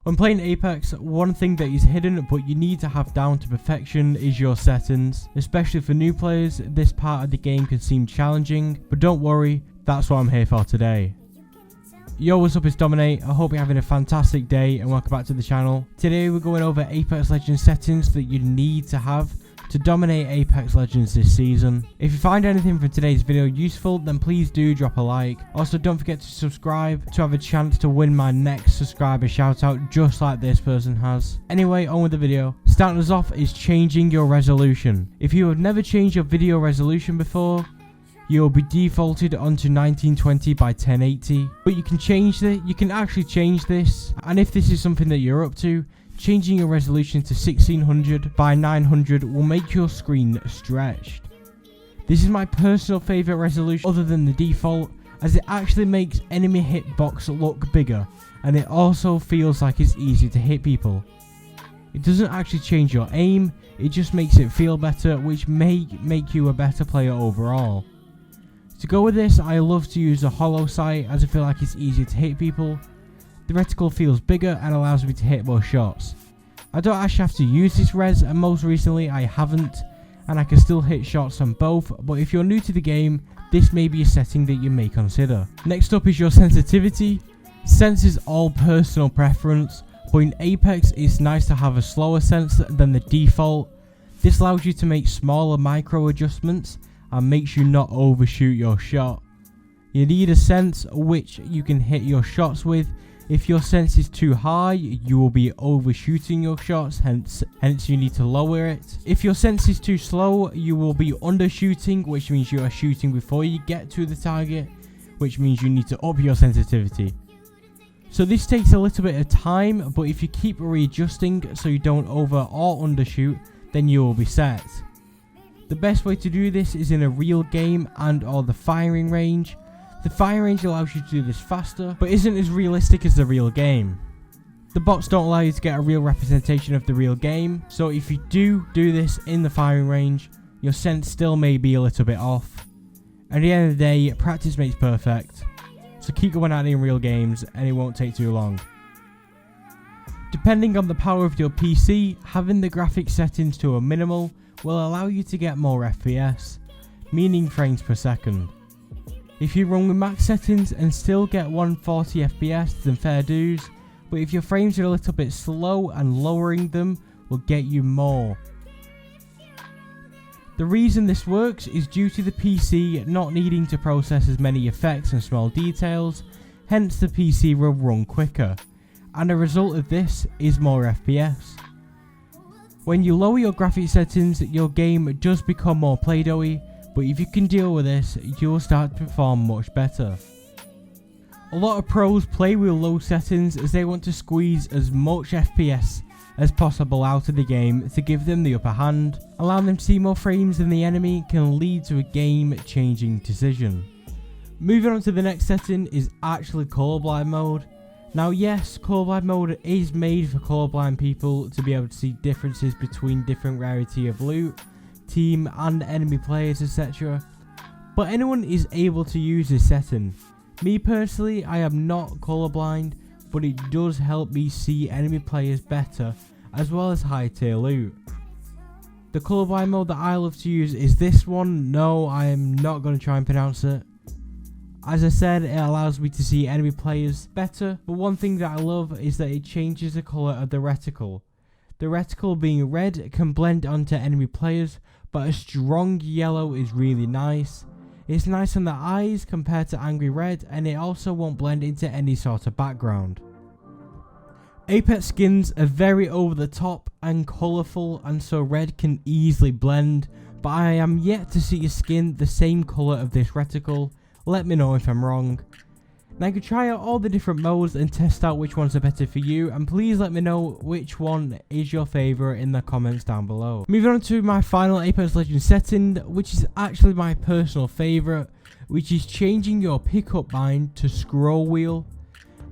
When playing Apex, one thing that is hidden but you need to have down to perfection is your settings. Especially for new players, this part of the game can seem challenging, but don't worry, that's what I'm here for today. Yo, what's up, it's Dominate. I hope you're having a fantastic day and welcome back to the channel. Today we're going over Apex Legends settings that you need to have to dominate Apex Legends this season. If you find anything from today's video useful, then please do drop a like. Also, don't forget to subscribe to have a chance to win my next subscriber shout out just like this person has. Anyway, on with the video. Starting us off is changing your resolution. If you have never changed your video resolution before, you will be defaulted onto 1920 by 1080, but you can change this. You can actually change this, and if this is something that you're up to, changing your resolution to 1600 by 900 will make your screen stretched. This is my personal favourite resolution other than the default, as it actually makes enemy hitbox look bigger, and it also feels like it's easy to hit people. It doesn't actually change your aim, it just makes it feel better, which may make you a better player overall. To go with this, I love to use a hollow sight as I feel like it's easier to hit people. The reticle feels bigger and allows me to hit more shots. I don't actually have to use this res, and most recently I haven't, and I can still hit shots on both, but if you're new to the game, this may be a setting that you may consider. Next up is your sensitivity. Sense is all personal preference, but in Apex it's nice to have a slower sense than the default. This allows you to make smaller micro adjustments and makes you not overshoot your shot. You need a sense which you can hit your shots with. If your sense is too high, you will be overshooting your shots, hence you need to lower it. If your sense is too slow, you will be undershooting, which means you are shooting before you get to the target, which means you need to up your sensitivity. So this takes a little bit of time, but if you keep readjusting so you don't over or undershoot, then you will be set. The best way to do this is in a real game and or the firing range. The firing range allows you to do this faster, but isn't as realistic as the real game. The bots don't allow you to get a real representation of the real game, so if you do this in the firing range, your sense still may be a little bit off. At the end of the day, practice makes perfect, so keep going at it in real games and it won't take too long. Depending on the power of your PC, having the graphics settings to a minimal will allow you to get more FPS, meaning frames per second. If you run with max settings and still get 140 FPS, then fair dues, but if your frames are a little bit slow and lowering them will get you more. The reason this works is due to the PC not needing to process as many effects and small details, hence the PC will run quicker, and a result of this is more FPS. When you lower your graphics settings, your game does become more play-doh-y, but if you can deal with this, you'll start to perform much better. A lot of pros play with low settings as they want to squeeze as much FPS as possible out of the game to give them the upper hand. Allowing them to see more frames than the enemy can lead to a game-changing decision. Moving on to the next setting is actually Colorblind mode. Now yes, Colorblind mode is made for colorblind people to be able to see differences between different rarity of loot, team and enemy players, etc. But anyone is able to use this setting. Me personally, I am not colorblind, but it does help me see enemy players better as well as high tier loot. The colorblind mode that I love to use is this one. No, I am not going to try and pronounce it. As I said, it allows me to see enemy players better, but one thing that I love is that it changes the colour of the reticle. The reticle being red can blend onto enemy players, but a strong yellow is really nice. It's nice on the eyes compared to angry red, and it also won't blend into any sort of background. Apex skins are very over the top and colourful, and so red can easily blend, but I am yet to see a skin the same colour of this reticle. Let me know if I'm wrong. Now you can try out all the different modes and test out which ones are better for you, and please let me know which one is your favourite in the comments down below. Moving on to my final Apex Legends setting, which is actually my personal favourite, which is changing your pickup bind to scroll wheel.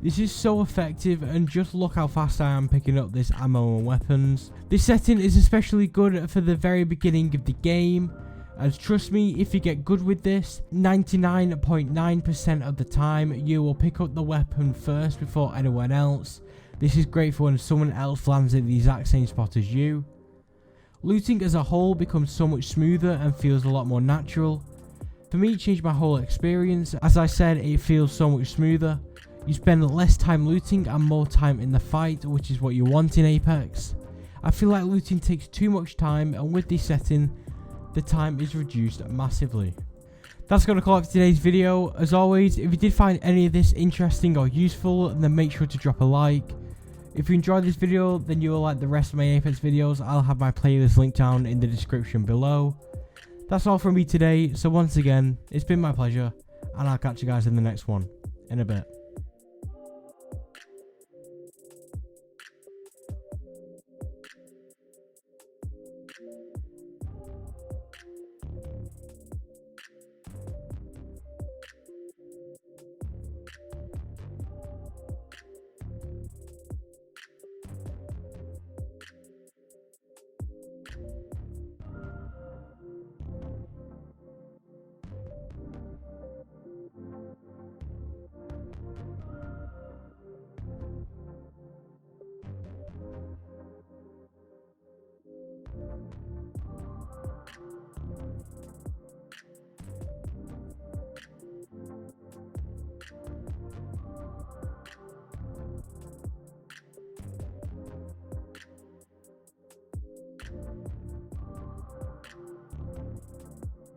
This is so effective, and just look how fast I am picking up this ammo and weapons. This setting is especially good for the very beginning of the game, as trust me, if you get good with this, 99.9% of the time you will pick up the weapon first before anyone else. This is great for when someone else lands at the exact same spot as you. Looting as a whole becomes so much smoother and feels a lot more natural. For me, it changed my whole experience. As I said, it feels so much smoother. You spend less time looting and more time in the fight, which is what you want in Apex. I feel like looting takes too much time, and with this setting, the time is reduced massively. That's going to call it for today's video. As always, if you did find any of this interesting or useful, then make sure to drop a like. If you enjoyed this video, then you will like the rest of my Apex videos. I'll have my playlist linked down in the description below. That's all from me today, so once again, it's been my pleasure, and I'll catch you guys in the next one, in a bit.